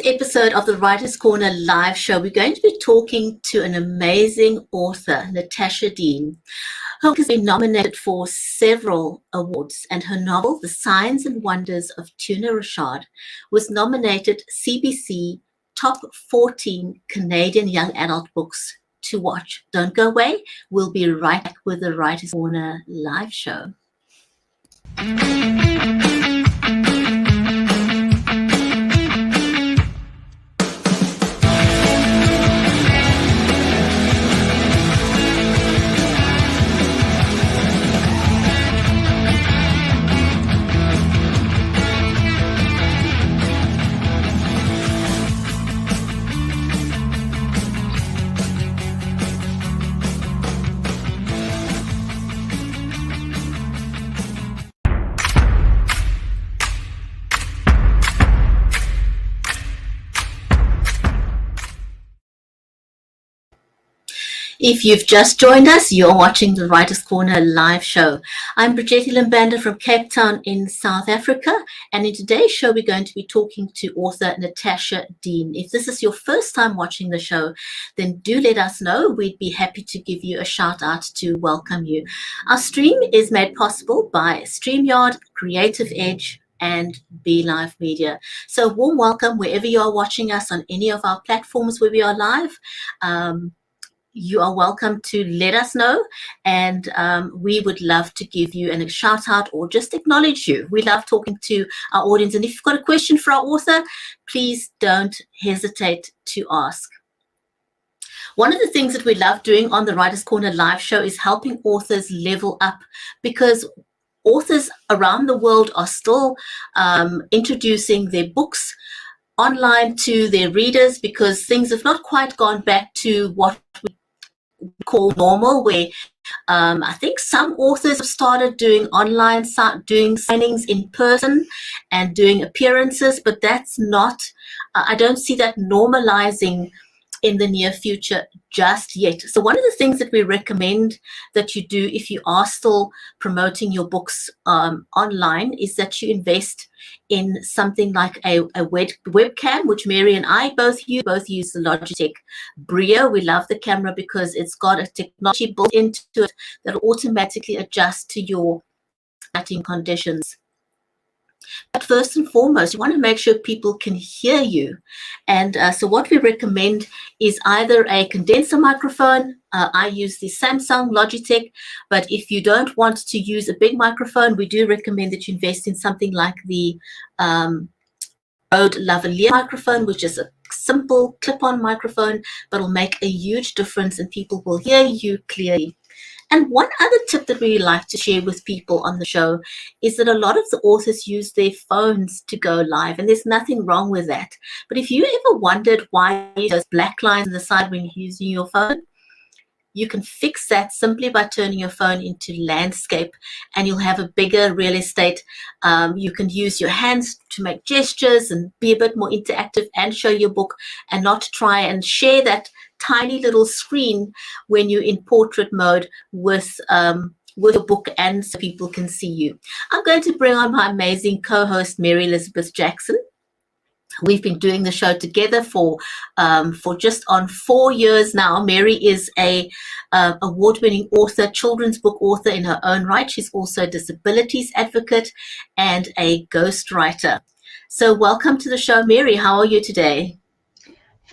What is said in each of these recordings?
episode of the Writers' Corner live show, we're going to be talking to an amazing author, Natasha Deen. Her book has been nominated for several awards, and her novel, The Signs and Wonders of Tuna, Rashad, was nominated CBC Top 14 Canadian Young Adult Books to Watch. Don't go away. We'll be right back with the Writers' Corner live show. If you've just joined us, you're watching the Writers' Corner live show. I'm Brigitte Limbanda from Cape Town in South Africa, and in today's show, we're going to be talking to author Natasha Deen. If this is your first time watching the show, then do let us know. We'd be happy to give you a shout out to welcome you. Our stream is made possible by StreamYard, Creative Edge, and Be Live Media. So warm welcome wherever you are watching us on any of our platforms where we are live. You are welcome to let us know, and we would love to give you a shout out or just acknowledge you. We love talking to our audience, and if you've got a question for our author, please don't hesitate to ask. One of the things that we love doing on the Writers' Corner live show is helping authors level up, because authors around the world are still introducing their books online to their readers, because things have not quite gone back to what we call normal, where I think some authors have started doing online, doing signings in person and doing appearances, but that's not, I don't see that normalizing in the near future just yet. So one of the things that we recommend that you do if you are still promoting your books online is that you invest in something like a webcam, which Mary and I both use the Logitech Brio. We love the camera because it's got a technology built into it that automatically adjusts to your lighting conditions. But first and foremost, you want to make sure people can hear you. And so what we recommend is either a condenser microphone. I use the Samsung Logitech, but if you don't want to use a big microphone, we do recommend that you invest in something like the Rode lavalier microphone, which is a simple clip-on microphone, but will make a huge difference and people will hear you clearly. And one other tip that we like to share with people on the show is that a lot of the authors use their phones to go live, and there's nothing wrong with that. But if you ever wondered why there's black lines on the side when you're using your phone, you can fix that simply by turning your phone into landscape, and you'll have a bigger real estate. You can use your hands to make gestures and be a bit more interactive and show your book, and not try and share that tiny little screen when you're in portrait mode with a book and so people can see you. I'm going to bring on my amazing co-host, Mary Elizabeth Jackson. We've been doing the show together for just on 4 years now. Mary is a award-winning author, children's book author in her own right. She's also a disabilities advocate and a ghostwriter. So welcome to the show, Mary. How are you today?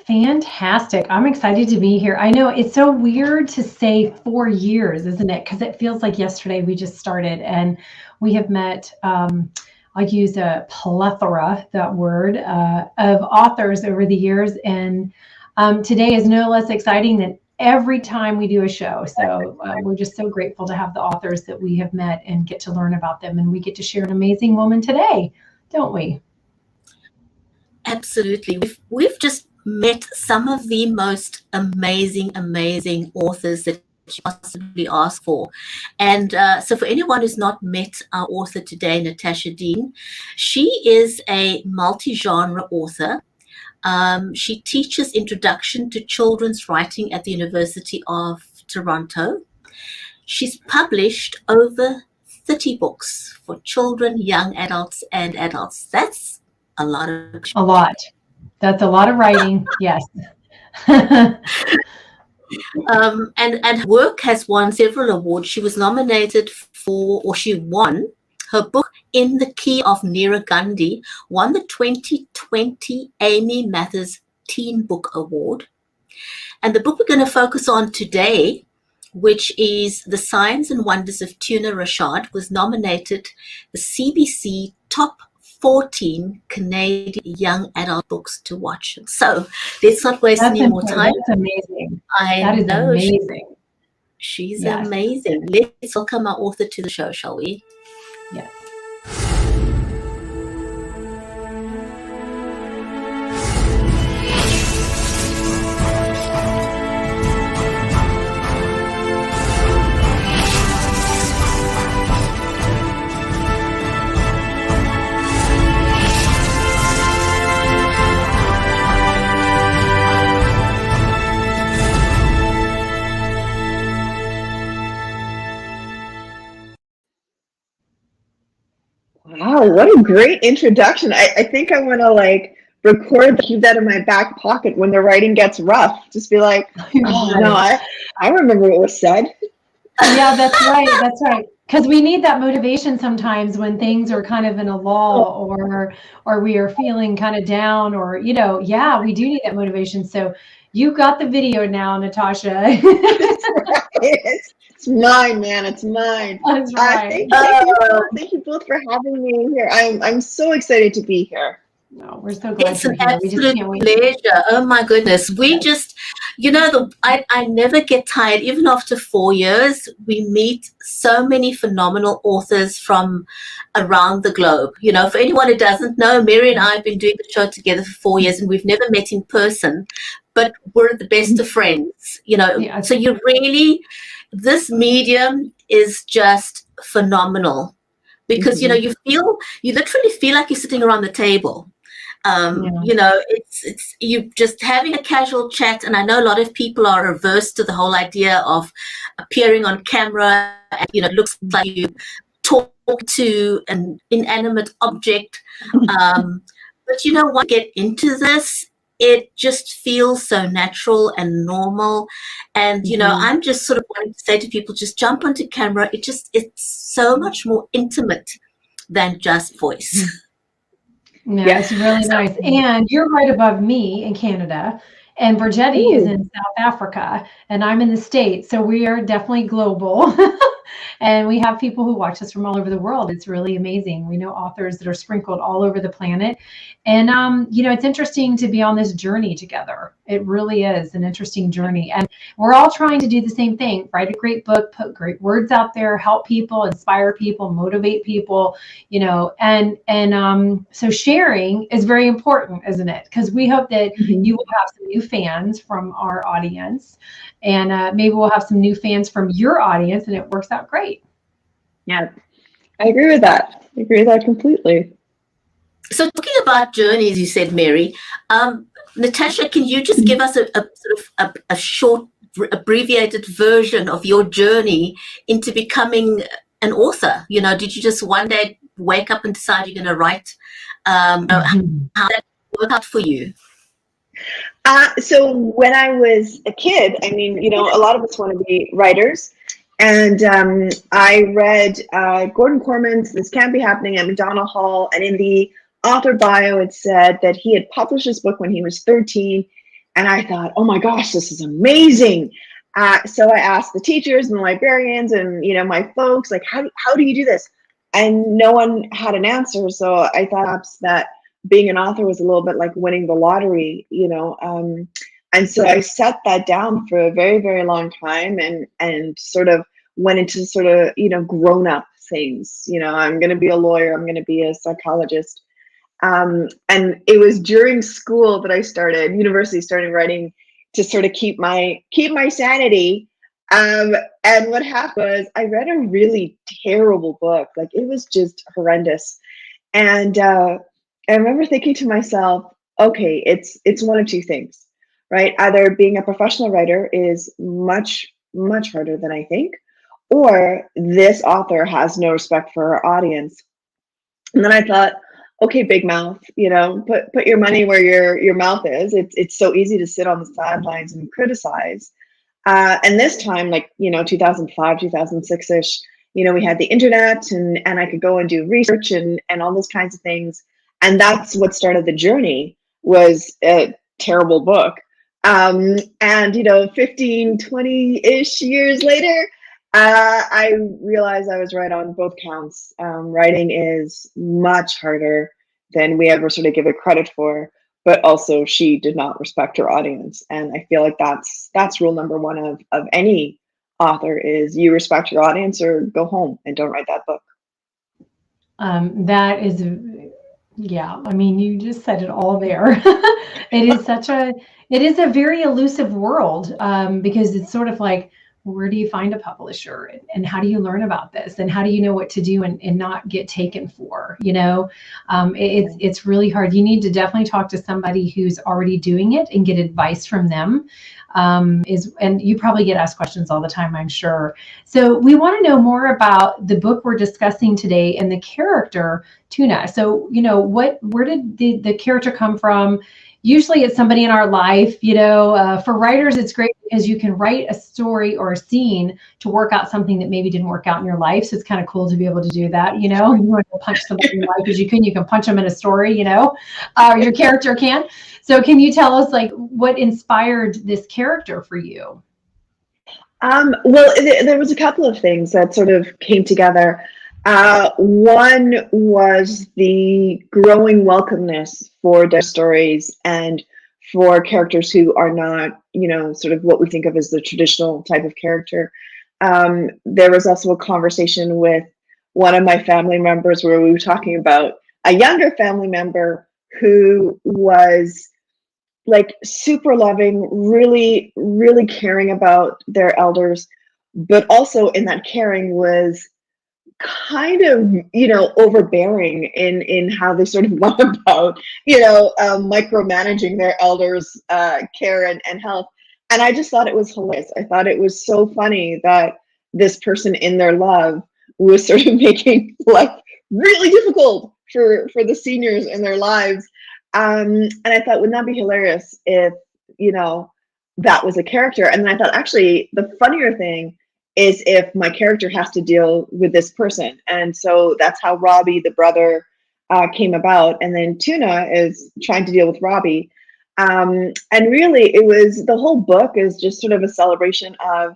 Fantastic. I'm excited to be here. I know it's so weird to say 4 years, isn't it? Because it feels like yesterday we just started, and we have met, I use a plethora, that word, of authors over the years. And today is no less exciting than every time we do a show. So we're just so grateful to have the authors that we have met and get to learn about them. And we get to share an amazing woman today, don't we? Absolutely. We've just met some of the most amazing authors that you possibly ask for. And so for anyone who's not met our author today, Natasha Deen, she is a multi-genre author. She teaches Introduction to Children's Writing at the University of Toronto. She's published over 30 books for children, young adults, and adults. That's a lot. That's a lot of writing. Yes. And her work has won several awards. She was nominated for, or she won, her book In the Key of Nira Ghani won the 2020 Amy Mathers Teen Book Award. And the book we're going to focus on today, which is The Science and Wonders of Tuna, Rashad, was nominated the CBC Top 14 Canadian Young Adult Books to Watch. So let's not waste any more time. That's amazing. I That is know amazing. she's Yes. amazing. Let's welcome our author to the show, shall we? Yes. Wow, what a great introduction. I think I want to like record, keep that in my back pocket when the writing gets rough. Just be like, oh no, I remember what was said. Yeah, that's right. That's right. Because we need that motivation sometimes when things are kind of in a lull, or we are feeling kind of down, or yeah, we do need that motivation. So you got the video now, Natasha. It's mine, man. It's mine. That's right. Thank you both for having me here. I'm so excited to be here. No, we're so glad It's you're an here. We just absolute can't wait. pleasure. Oh my goodness. We just, I never get tired. Even after 4 years, we meet so many phenomenal authors from around the globe. For anyone who doesn't know, Mary and I have been doing the show together for 4 years, and we've never met in person, but we're the best of friends, Yeah. So you really, this medium is just phenomenal because, you literally feel like you're sitting around the table. It's you just having a casual chat, and I know a lot of people are averse to the whole idea of appearing on camera, and it looks like you talk to an inanimate object, but once you get into this, it just feels so natural and normal. And I'm just sort of wanting to say to people, just jump onto camera. It's so much more intimate than just voice. Yeah, it's really nice. And you're right above me in Canada, and Brigetti is in South Africa, and I'm in the States. So we are definitely global. And we have people who watch us from all over the world. It's really amazing. We know authors that are sprinkled all over the planet. And, it's interesting to be on this journey together. It really is an interesting journey. And we're all trying to do the same thing, write a great book, put great words out there, help people, inspire people, motivate people, so sharing is very important, isn't it? Because we hope that you will have some new fans from our audience, and maybe we'll have some new fans from your audience, and it works out great. Yeah, I agree with that. I agree with that completely. So talking about journeys, you said, Mary, Natasha, can you just give us a sort of a short, abbreviated version of your journey into becoming an author? Did you just one day wake up and decide you're going to write? How that worked out for you? So when I was a kid, a lot of us want to be writers. And I read Gordon Corman's This Can't Be Happening at McDonald Hall. And in the author bio, it said that he had published his book when he was 13. And I thought, oh my gosh, this is amazing. So I asked the teachers and the librarians and, my folks, like, how do you do this? And no one had an answer. So I thought perhaps that being an author was a little bit like winning the lottery, and so I set that down for a very, very long time and sort of went into sort of, grown up things. I'm going to be a lawyer. I'm going to be a psychologist. And it was during school that university started writing to sort of keep my sanity. And what happened was I read a really terrible book. Like, it was just horrendous. And I remember thinking to myself, okay, it's one of two things. Right? Either being a professional writer is much, much harder than I think, or this author has no respect for her audience. And then I thought, okay, big mouth, put your money where your mouth is. It's so easy to sit on the sidelines and criticize. And this time, like, 2005, 2006-ish, we had the internet, and I could go and do research and all those kinds of things. And that's what started the journey, was a terrible book. And 15, 20-ish years later, I realized I was right on both counts. Writing is much harder than we ever sort of give it credit for, but also she did not respect her audience. And I feel like that's rule number one of any author, is you respect your audience or go home and don't write that book. That is, yeah, I mean, you just said it all there. It is a very elusive world, because it's sort of like, where do you find a publisher, and how do you learn about this, and how do you know what to do and not get taken for, it's really hard. You need to definitely talk to somebody who's already doing it and get advice from them. And you probably get asked questions all the time, I'm sure. So we want to know more about the book we're discussing today and the character Tuna. So, where did the character come from? Usually it's somebody in our life, for writers, it's great because you can write a story or a scene to work out something that maybe didn't work out in your life. So it's kind of cool to be able to do that. You want to punch somebody in your life as you can punch them in a story, your character can. So can you tell us, like, what inspired this character for you? Well, there was a couple of things that sort of came together. One was the growing welcomeness for their stories and for characters who are not, sort of what we think of as the traditional type of character. There was also a conversation with one of my family members where we were talking about a younger family member who was like super loving, really, really caring about their elders, but also in that caring was kind of, overbearing in how they sort of went about, micromanaging their elders' care and health. And I just thought it was hilarious. I thought it was so funny that this person in their love was sort of making life really difficult for the seniors in their lives. And I thought, wouldn't that be hilarious if, that was a character? And then I thought, actually, the funnier thing is if my character has to deal with this person. And so that's how Robbie, the brother, came about. And then Tuna is trying to deal with Robbie. And really, the whole book is just sort of a celebration of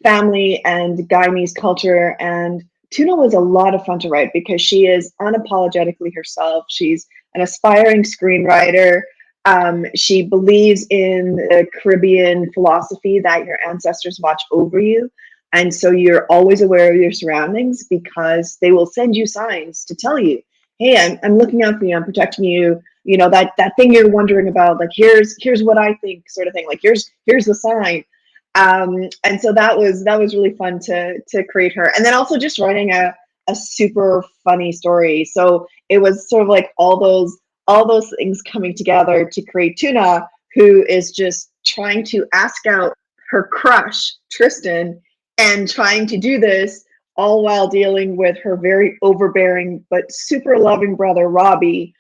family and Guyanese culture. And Tuna was a lot of fun to write because she is unapologetically herself. She's an aspiring screenwriter. She believes in the Caribbean philosophy that your ancestors watch over you. And so you're always aware of your surroundings because they will send you signs to tell you, hey, I'm looking out for you, I'm protecting you. That thing you're wondering about, like, here's what I think, sort of thing. Like, here's the sign. And so that was really fun to create her. And then also just writing a super funny story. So it was sort of like all those things coming together to create Tuna, who is just trying to ask out her crush, Tristan, and trying to do this all while dealing with her very overbearing but super loving brother, Robbie,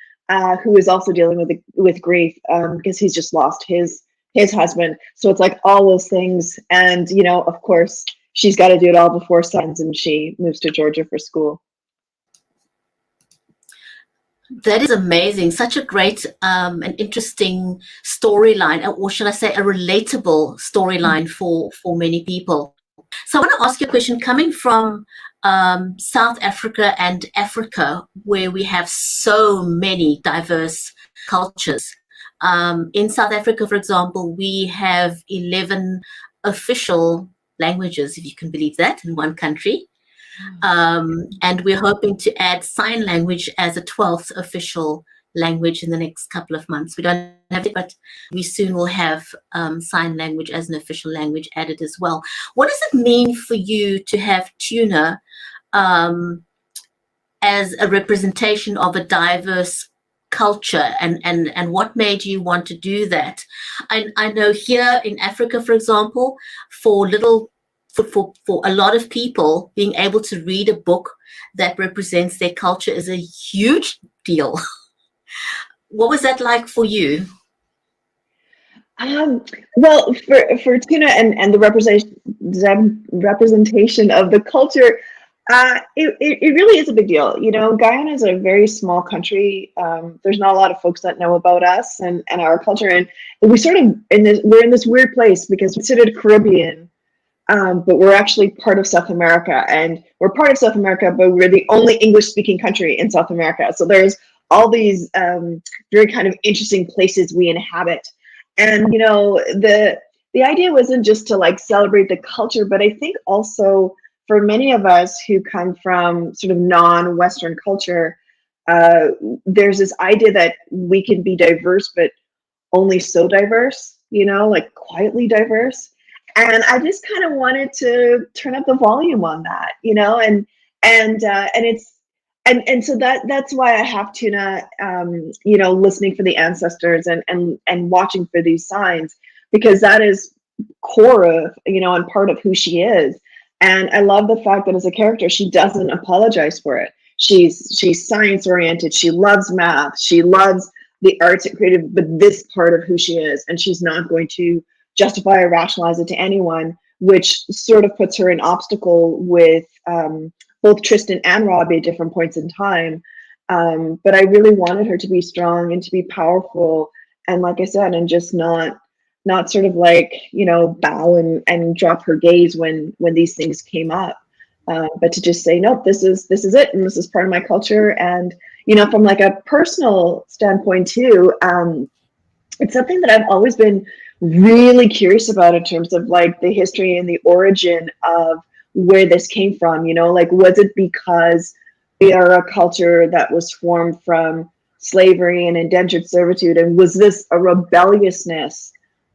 who is also dealing with grief because he's just lost his husband. So it's like all those things. And, of course, she's got to do it all before sons, and she moves to Georgia for school. That is amazing. Such a great and interesting storyline, or should I say a relatable storyline for many people. So I want to ask you a question coming from South Africa and Africa, where we have so many diverse cultures. In South Africa, for example, we have 11 official languages, if you can believe that, in one country. And we're hoping to add sign language as a 12th official language in the next couple of months. We don't have it, but we soon will have sign language as an official language added as well. What does it mean for you to have Tuna as a representation of a diverse culture, and what made you want to do that? I know here in Africa, for example, for little for a lot of people, being able to read a book that represents their culture is a huge deal. What was that like for you? Well, for Tuna and the representation of the culture, it really is a big deal. You know, Guyana is a very small country. There's not a lot of folks that know about us and our culture, and we sort of we're in this weird place because we're considered Caribbean, but we're actually part of South America, and we're part of South America, but we're the only English-speaking country in South America. So there's all these very kind of interesting places we inhabit. And you know, the idea wasn't just to like celebrate the culture, but I think also for many of us who come from sort of non-Western culture, there's this idea that we can be diverse, but only so diverse, you know, like quietly diverse. And I just kind of wanted to turn up the volume on that, you know, and it's and so that's why I have Tuna, you know, listening for the ancestors and watching for these signs, because that is core of, you know, and part of who she is. And I love the fact that as a character, she doesn't apologize for it. She's science oriented. She loves math. She loves the arts and creative, but this part of who she is, and she's not going to justify or rationalize it to anyone, which sort of puts her in obstacle with both Tristan and Robbie at different points in time. But I really wanted her to be strong and to be powerful, and like I said, and just not sort of like, you know, bow and drop her gaze when these things came up, but to just say, nope, this is it, and this is part of my culture. And you know, from like a personal standpoint too, it's something that I've always been really curious about in terms of like the history and the origin of where this came from. You know, like, was it because we are a culture that was formed from slavery and indentured servitude, and was this a rebelliousness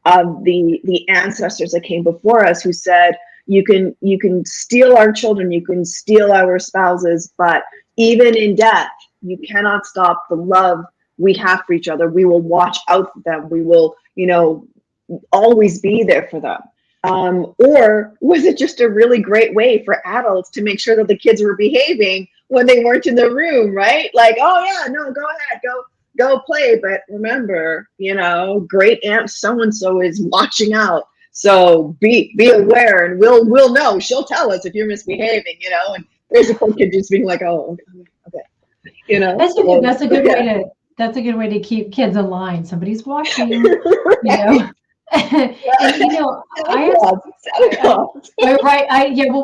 of the ancestors that came before us, who said, you can steal our children, you can steal our spouses, but even in death, you cannot stop the love we have for each other. We will watch out for them. We will, you know, always be there for them. Or was it just a really great way for adults to make sure that the kids were behaving when they weren't in the room, right? Like, oh yeah, no, go ahead, go play. But remember, you know, great aunt so-and-so is watching out. So be aware, and we'll know. She'll tell us if you're misbehaving, you know. And there's a poor kid just being like, oh, okay. You know, that's a good way to keep kids in line. Somebody's watching, you know. And you know, well,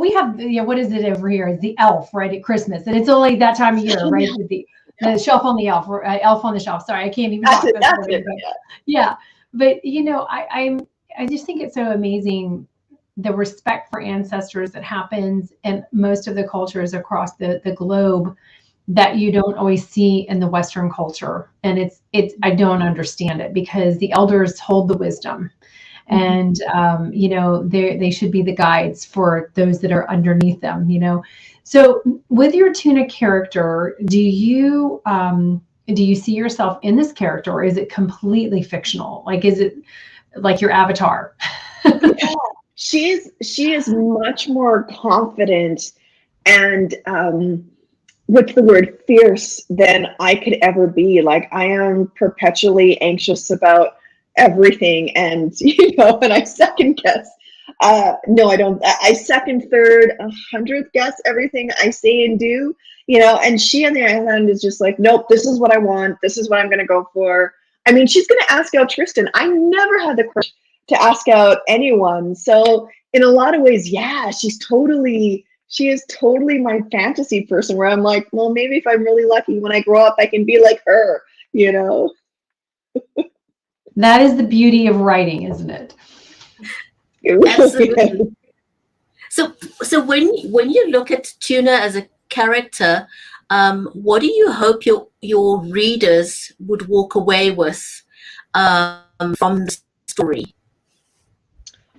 we have, what is it over here? It's the elf, right, at Christmas, and it's only that time of year, right? With the shelf on the elf, or elf on the shelf. Sorry, I can't even talk. That's it. Yeah, but you know, I just think it's so amazing, the respect for ancestors that happens in most of the cultures across the globe, that you don't always see in the Western culture. And it's I don't understand it, because the elders hold the wisdom, and you know, they should be the guides for those that are underneath them, you know. So with your Tuna character, do you see yourself in this character, or is it completely fictional? Like, is it like your avatar? Yeah, she is much more confident and what's the word, fierce, than I could ever be. Like, I am perpetually anxious about everything, and you know, and I second guess. No, I don't. I second, third, 100th guess everything I say and do. You know, and she on the island is just like, nope, this is what I want. This is what I'm going to go for. I mean, she's going to ask out Tristan. I never had the courage to ask out anyone. So in a lot of ways, yeah, she is totally my fantasy person, where I'm like, well, maybe if I'm really lucky, when I grow up, I can be like her, you know? That is the beauty of writing, isn't it? Absolutely. So when you look at Tuna as a character, what do you hope your readers would walk away with from the story?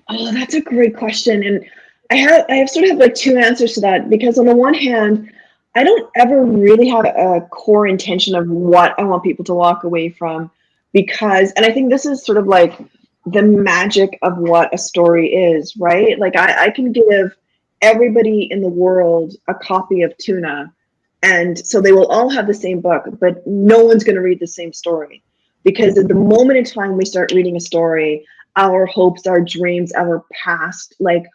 Oh, that's a great question. And I have sort of like two answers to that, because on the one hand, I don't ever really have a core intention of what I want people to walk away from, because, and I think this is sort of like the magic of what a story is, right? Like I can give everybody in the world a copy of Tuna, and so they will all have the same book, but no one's going to read the same story, because at the moment in time we start reading a story, our hopes, our dreams, our past, like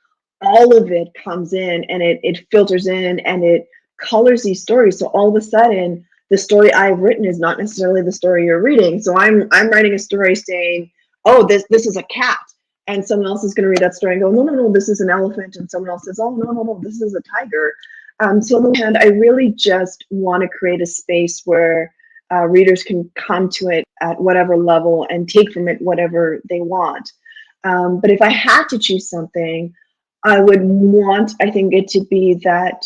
all of it comes in, and it filters in, and it colors these stories. So all of a sudden the story I've written is not necessarily the story you're reading. So I'm writing a story saying, oh, this is a cat, and someone else is going to read that story and go, no, no, no, this is an elephant, and someone else says, oh, no, no, no, this is a tiger. So on the one hand, I really just want to create a space where readers can come to it at whatever level and take from it whatever they want. But if I had to choose something, I would want, I think, it to be that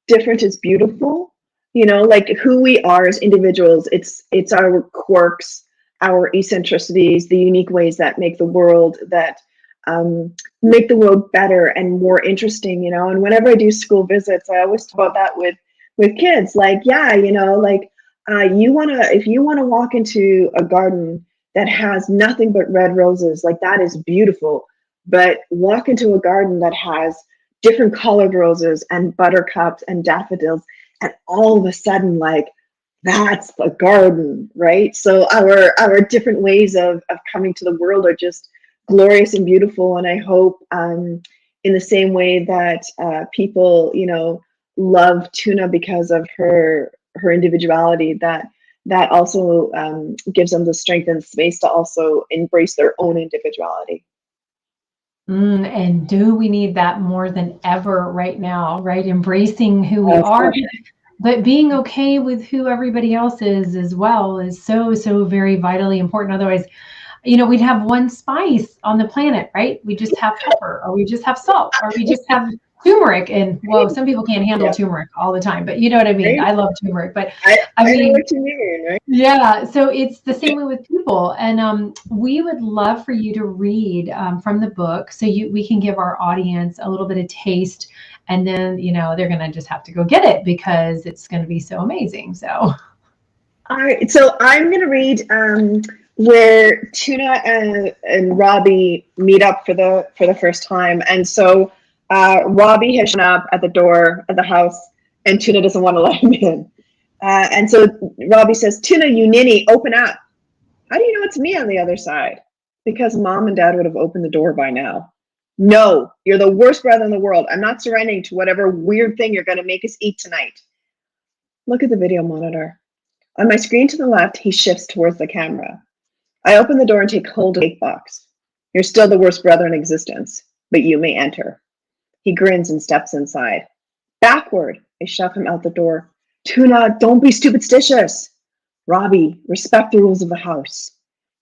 different is beautiful. You know, like who we are as individuals. It's our quirks, our eccentricities, the unique ways that make the world better and more interesting. You know, and whenever I do school visits, I always talk about that with kids. Like, yeah, you know, like if you wanna walk into a garden that has nothing but red roses, like that is beautiful. But walk into a garden that has different colored roses and buttercups and daffodils, and all of a sudden, like, that's a garden, right? So our different ways of coming to the world are just glorious and beautiful. And I hope in the same way that people, you know, love Tuna because of her individuality, that also gives them the strength and space to also embrace their own individuality. And do we need that more than ever right now, right? Embracing who we are, but being okay with who everybody else is as well is so, so very vitally important. Otherwise, you know, we'd have one spice on the planet, right? We just have pepper, or we just have salt, or we just have turmeric. And well, some people can't handle turmeric all the time, but you know what I mean? I love turmeric, but I mean, know what you mean, right? Yeah, so it's the same way with people. And we would love for you to read from the book, so we can give our audience a little bit of taste, and then, you know, they're going to just have to go get it because it's going to be so amazing. So, all right, so I'm going to read where Tuna and Robbie meet up for the first time. And so Robbie has shown up at the door of the house, and Tuna doesn't want to let him in. And so Robbie says, Tuna, you ninny, open up. How do you know it's me on the other side? Because Mom and Dad would have opened the door by now. No, you're the worst brother in the world. I'm not surrendering to whatever weird thing you're going to make us eat tonight. Look at the video monitor. On my screen to the left, he shifts towards the camera. I open the door and take hold of the cake box. You're still the worst brother in existence, but you may enter. He grins and steps inside. Backward, I shove him out the door. Tuna, don't be stupid-stitious. Robbie, respect the rules of the house.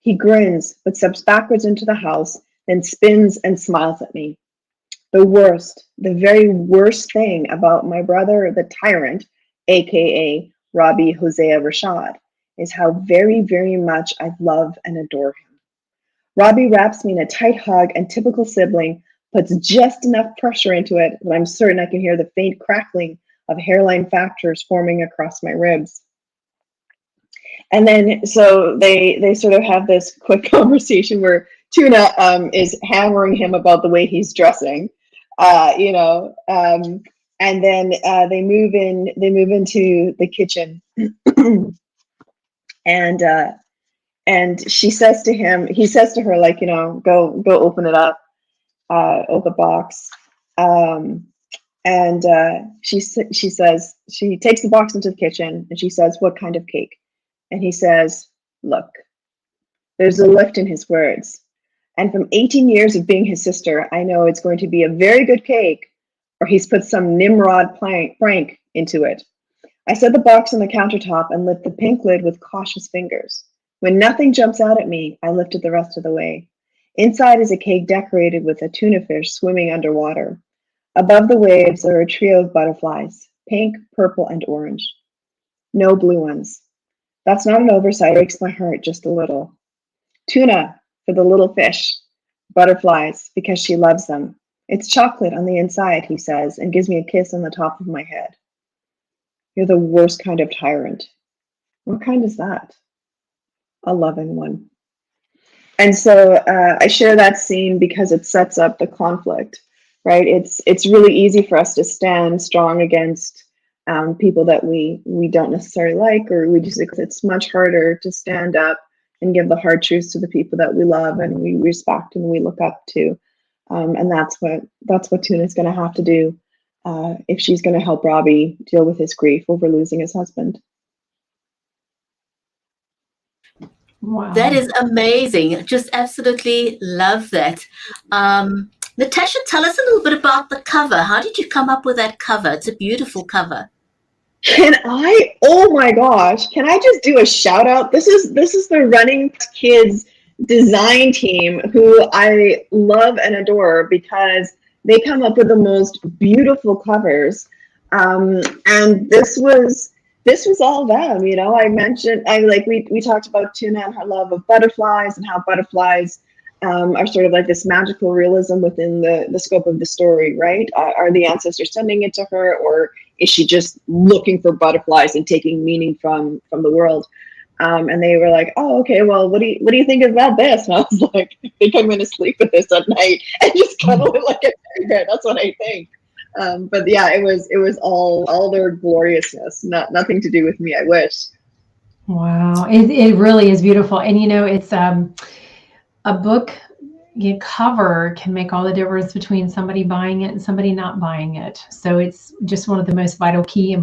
He grins, but steps backwards into the house, then spins and smiles at me. The worst, the very worst thing about my brother, the tyrant, aka Robbie Hosea Rashad, is how very, very much I love and adore him. Robbie wraps me in a tight hug, and typical sibling puts just enough pressure into it that I'm certain I can hear the faint crackling of hairline fractures forming across my ribs. And then so they sort of have this quick conversation where Tuna is hammering him about the way he's dressing, you know, and then they move into the kitchen, and he says to her, like, you know, go open it up, open the box, and she says, she takes the box into the kitchen and she says, what kind of cake? And he says, look. There's a lift in his words. And from 18 years of being his sister, I know it's going to be a very good cake, or he's put some Nimrod prank into it. I set the box on the countertop and lift the pink lid with cautious fingers. When nothing jumps out at me, I lift it the rest of the way. Inside is a cake decorated with a tuna fish swimming underwater. Above the waves are a trio of butterflies, pink, purple, and orange. No blue ones. That's not an oversight. It breaks my heart just a little. Tuna for the little fish, butterflies because she loves them. It's chocolate on the inside, he says, and gives me a kiss on the top of my head. You're the worst kind of tyrant. What kind is that? A loving one. And so I share that scene because it sets up the conflict, right? It's really easy for us to stand strong against people that we don't necessarily like, or we just, it's much harder to stand up and give the hard truths to the people that we love and we respect and we look up to. And that's what Tuna's going to have to do if she's going to help Robbie deal with his grief over losing his husband. Wow. That is amazing. Just absolutely love that. Natasha, tell us a little bit about the cover. How did you come up with that cover? It's a beautiful cover. Oh my gosh, can I just do a shout out? This is the Running Kids design team, who I love and adore because they come up with the most beautiful covers. And this was all them, you know. We talked about Tuna and her love of butterflies and how butterflies are sort of like this magical realism within the scope of the story, right? Are the ancestors sending it to her, or is she just looking for butterflies and taking meaning from the world? And they were like, "Oh, okay. Well, what do you think about this?" And I was like, "I think I'm going to sleep with this at night and just cuddle it like a bear." That's what I think. But yeah, it was all their gloriousness, nothing to do with me. I wish. Wow, it really is beautiful, and you know, it's a book cover can make all the difference between somebody buying it and somebody not buying it. So it's just one of the most vital key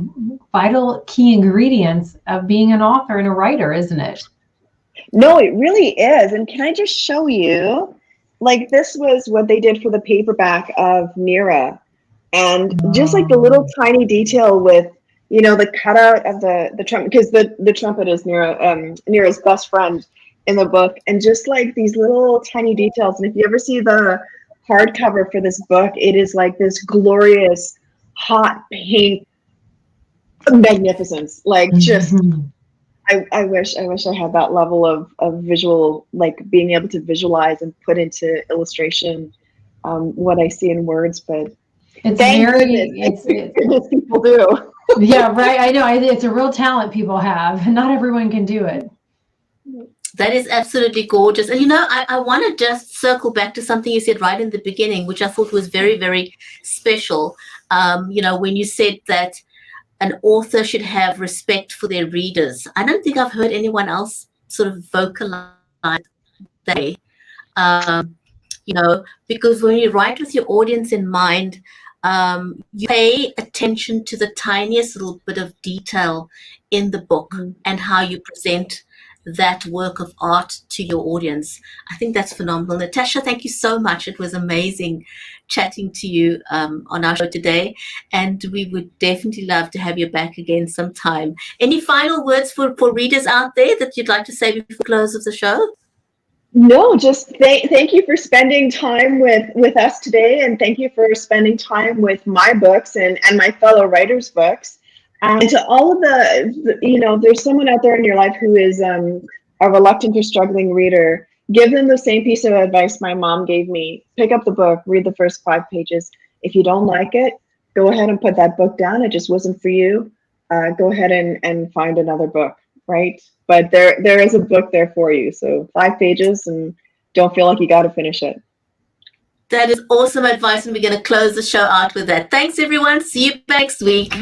ingredients of being an author and a writer, isn't it? No, it really is. And can I just show you? Like, this was what they did for the paperback of Nira, and just like the little tiny detail with, you know, the cutout of the trumpet, because the trumpet is Nira's best friend in the book, and just like these little tiny details. And if you ever see the hardcover for this book, it is like this glorious hot pink magnificence. Like, just I wish I had that level of visual, like being able to visualize and put into illustration what I see in words. But it's thank goodness people do. Yeah, right. I know. It's a real talent people have. Not everyone can do it. That is absolutely gorgeous. And, you know, I want to just circle back to something you said right in the beginning, which I thought was very, very special. You know, when you said that an author should have respect for their readers. I don't think I've heard anyone else sort of vocalize that. You know, because when you write with your audience in mind, you pay attention to the tiniest little bit of detail in the book and how you present that work of art to your audience. I think that's phenomenal. Natasha, thank you so much. It was amazing chatting to you on our show today, and we would definitely love to have you back again sometime. Any final words for readers out there that you'd like to say before the close of the show? No, just thank you for spending time with us today, and thank you for spending time with my books and my fellow writers' books. And to all of the, you know, there's someone out there in your life who is a reluctant or struggling reader. Give them the same piece of advice my mom gave me. Pick up the book, read the first 5 pages. If you don't like it, go ahead and put that book down. It just wasn't for you. Go ahead and find another book, right? But there is a book there for you. So 5 pages, and don't feel like you got to finish it. That is awesome advice, and we're going to close the show out with that. Thanks, everyone. See you next week.